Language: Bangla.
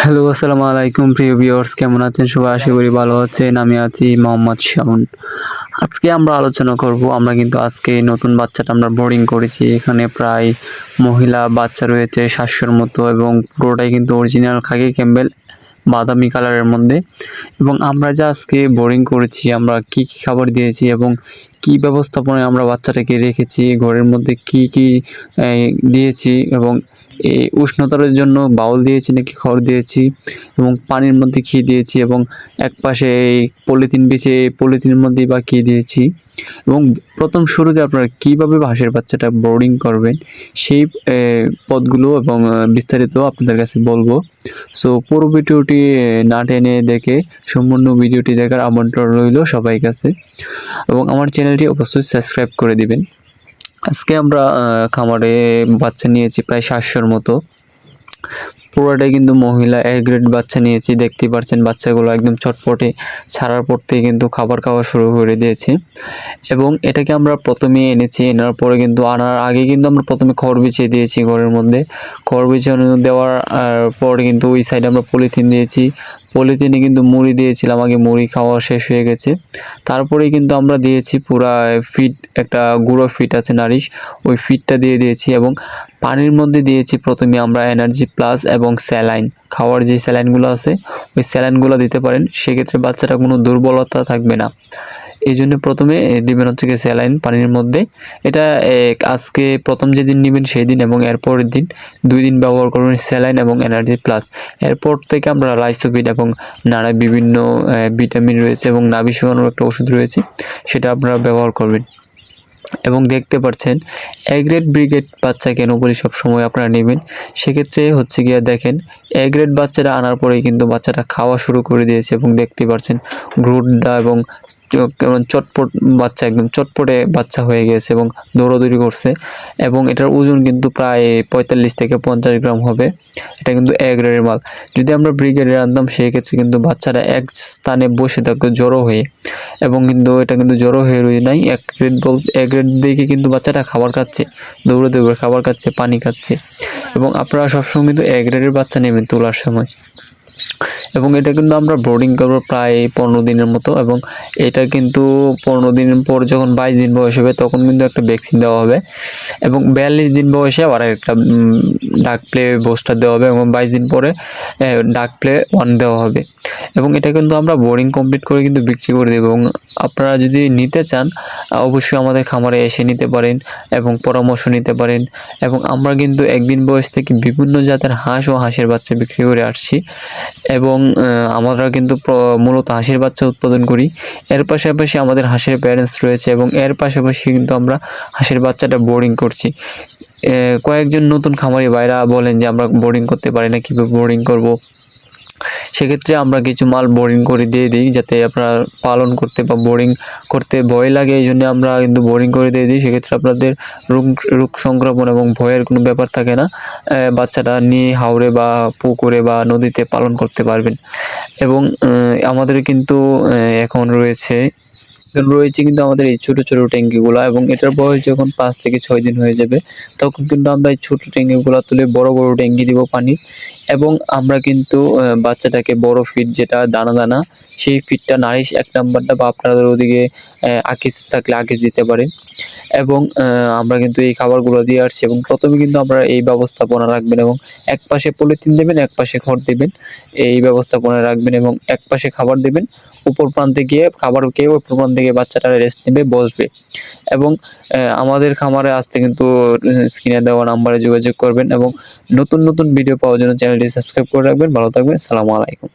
হ্যালো, আসসালামু আলাইকুম প্রিয় ভিউয়ার্স, কেমন আছেন সবাই? আশা করি ভালো আছেন। আমি আছি মোহাম্মদ শাওন। আজকে আমরা আলোচনা করব, আমরা কিন্তু আজকে নতুন বাচ্চাটা আমরা বোর্ডিং করেছি। এখানে প্রায় মহিলা বাচ্চা রয়েছে 700-র মতো এবং পুরোটাই কিন্তু অরিজিনাল খাকি ক্যাম্বেল বাদামি কালারের মধ্যে। এবং আমরা যে আজকে বোর্ডিং করেছি, আমরা কি খাবার দিয়েছি এবং কি ব্যবস্থাপনায় আমরা বাচ্চাটাকে রেখেছি, ঘরের মধ্যে কি দিয়েছি এবং এই উষ্ণতার জন্য বাউল দিয়েছি নাকি খড় দিয়েছি এবং পানির মধ্যে কী দিয়েছি এবং একপাশে এই পলিথিন বিছিয়ে পলিথিনের মধ্যে বা কী দিয়েছি এবং প্রথম শুরুতে আপনারা কীভাবে হাঁসের বাচ্চাটা বোর্ডিং করবেন সেই পথগুলো এবং বিস্তারিত আপনাদের কাছে বলবো। সো পুরো ভিডিওটি না টেনে দেখে সম্পূর্ণ ভিডিওটি দেখার আমন্ত্রণ রইল সবাই কাছে এবং আমার চ্যানেলটি অবশ্যই সাবস্ক্রাইব করে দিবেন। আজকে আমরা খামারে বাচ্চা নিয়েছি প্রায় 700-র মতো। পুরোটাই কিন্তু মহিলা এ গ্রেড বাচ্চা নিয়েছি। দেখতেই পাচ্ছেন বাচ্চাগুলো একদম চটপটে ছাড়ার পর থেকে কিন্তু খাবার খাওয়া শুরু করে দিয়েছে এবং এটাকে আমরা প্রথমে এনেছি। এনার পরে কিন্তু আনার আগে কিন্তু আমরা প্রথমে খড় বিছিয়ে দিয়েছি ঘরের মধ্যে। খড় বিছানো দেওয়ার পরে কিন্তু ওই সাইডে আমরা পলিথিন দিয়েছি। পলিথিনে কিন্তু মুড়ি দিয়েছিলাম, আগে মুড়ি খাওয়া শেষ হয়ে গেছে। তারপরেই কিন্তু আমরা দিয়েছি পুরা ফিড, একটা গুঁড়ো ফিড আছে নারিশ, ওই ফিডটা দিয়ে দিয়েছি এবং পানির মধ্যে দিয়েছি প্রথমে আমরা এনার্জি প্লাস এবং স্যালাইন, খাওয়ার যে স্যালাইনগুলো আছে ওই স্যালাইনগুলো দিতে পারেন, সেক্ষেত্রে বাচ্চাটা কোনো দুর্বলতা থাকবে না। এই জন্য প্রথমে দিবেন হচ্ছে কি স্যালাইন পানির মধ্যে। এটা আজকে প্রথম যেদিন নেবেন সেই দিন এবং এরপরের দিন 2 দিন ব্যবহার করবেন স্যালাইন এবং এনার্জি প্লাস। এরপর থেকে আমরা লাইসোভিট এবং নানা বিভিন্ন ভিটামিন রয়েছে এবং নাভি শুকানোর একটা ওষুধ রয়েছে, সেটা আপনারা ব্যবহার করবেন। এবং দেখতে পাচ্ছেন এ গ্রেড ব্রিগেড বাচ্চা কেন বলি সবসময় আপনারা নেবেন, সেক্ষেত্রে হচ্ছে গিয়ে দেখেন এ গ্রেড বাচ্চাটা আনার পরেই কিন্তু বাচ্চাটা খাওয়া শুরু করে দিয়েছে এবং দেখতে পাচ্ছেন গ্রুডটা এবং কেমন চটপট বাচ্চা, একদম চটপটে বাচ্চা হয়ে গেছে এবং দৌড়াদৌড়ি করছে এবং এটার ওজন কিন্তু প্রায় 45 থেকে 50 গ্রাম হবে। এটা কিন্তু এ গ্রেডের মাল। যদি আমরা ব্রিগেডের আনতাম সেক্ষেত্রে কিন্তু বাচ্চাটা এক স্থানে বসে থাকতো জড়ো হয়ে, এবং কিন্তু এটা কিন্তু জড়ো হয়ে রয়ে নাই। এক গ্রেড দেখে কিন্তু বাচ্চাটা খাবার খাচ্ছে, দৌড়ে দৌড়ে খাবার খাচ্ছে, পানি খাচ্ছে। এবং আপনারা সবসময় কিন্তু এ গ্রেডের বাচ্চা নেবেন তোলার সময়। এবং এটা কিন্তু আমরা ব্রোডিং করবো প্রায় 15 দিনের মতো এবং এটা কিন্তু 15 দিন পর যখন 22 দিন বয়স হবে তখন কিন্তু একটা ভ্যাকসিন দেওয়া হবে এবং 42 দিন বয়সে আবার একটা ডাক প্লে বুস্টার দেওয়া হবে এবং 22 দিন পরে ডাক প্লে 1 দেওয়া হবে। এবং এটা কিন্তু আমরা বোর্ডিং কমপ্লিট করে কিন্তু বিক্রি করে দেবো এবং আপনারা যদি নিতে চান অবশ্যই আমাদের খামারে এসে নিতে পারেন এবং পরামর্শ নিতে পারেন। এবং আমরা কিন্তু একদিন বয়স থেকে বিভিন্ন জাতের হাঁস ও হাঁসের বাচ্চা বিক্রি করে আসছি এবং আমরা কিন্তু মূলত হাঁসের বাচ্চা উৎপাদন করি। এর পাশাপাশি আমাদের হাঁসের প্যারেন্টস রয়েছে এবং এর পাশাপাশি কিন্তু আমরা হাঁসের বাচ্চাটা বোর্ডিং করছি। কয়েকজন নতুন খামারি ভাইরা বলেন যে আমরা বোর্ডিং করতে পারি না, কীভাবে বোর্ডিং করব। সেক্ষেত্রে আমরা কিছু মাল বোর্ডিং করে দিয়ে দিই যাতে আপনারা পালন করতে বা বোর্ডিং করতে ভয় লাগে, এই জন্য আমরা কিন্তু বোর্ডিং করে দিয়ে দিই। সেক্ষেত্রে আপনাদের রোগ সংক্রমণ এবং ভয়ের কোনো ব্যাপার থাকে না। বাচ্চাটা নিয়ে হাওরে বা পুকুরে বা নদীতে পালন করতে পারবেন। এবং আমাদের কিন্তু এখন রয়েছে কিন্তু আমাদের এই ছোটো ছোটো ট্যাঙ্কিগুলো এবং এটার বয়স যখন 5 থেকে 6 দিন হয়ে যাবে তখন কিন্তু আমরা এই ছোটো ট্যাঙ্কিগুলো তুলে বড় বড় ট্যাঙ্কি দিব পানি। এবং আমরা কিন্তু বাচ্চাটাকে বড় ফিড, যেটা দানা দানা, সেই ফিডটা নারিশ 1 নাম্বারটা বা আপনাদের ওদিকে আকিস থাকলে আকিস দিতে পারেন। এবং আমরা কিন্তু এই খাবারগুলো দিয়ে আসছি এবং প্রথমে কিন্তু আমরা এই ব্যবস্থাপনা রাখবেন এবং এক পাশে পলিথিন দেবেন, এক পাশে খড় দেবেন, এই ব্যবস্থাপনা রাখবেন এবং এক পাশে খাবার দেবেন। উপর প্রান্তে গিয়ে খাবার খেয়ে উপর প্রান্তে গিয়ে বাচ্চাটা রেস্ট নেবে, বসবে। এবং আমাদের খামারে আসতে কিন্তু স্ক্রিনে দেওয়া নাম্বারে যোগাযোগ করবেন এবং নতুন নতুন ভিডিও পাওয়ার জন্য চ্যানেলটি সাবস্ক্রাইব করে রাখবেন। ভালো থাকবেন। আসসালামু আলাইকুম।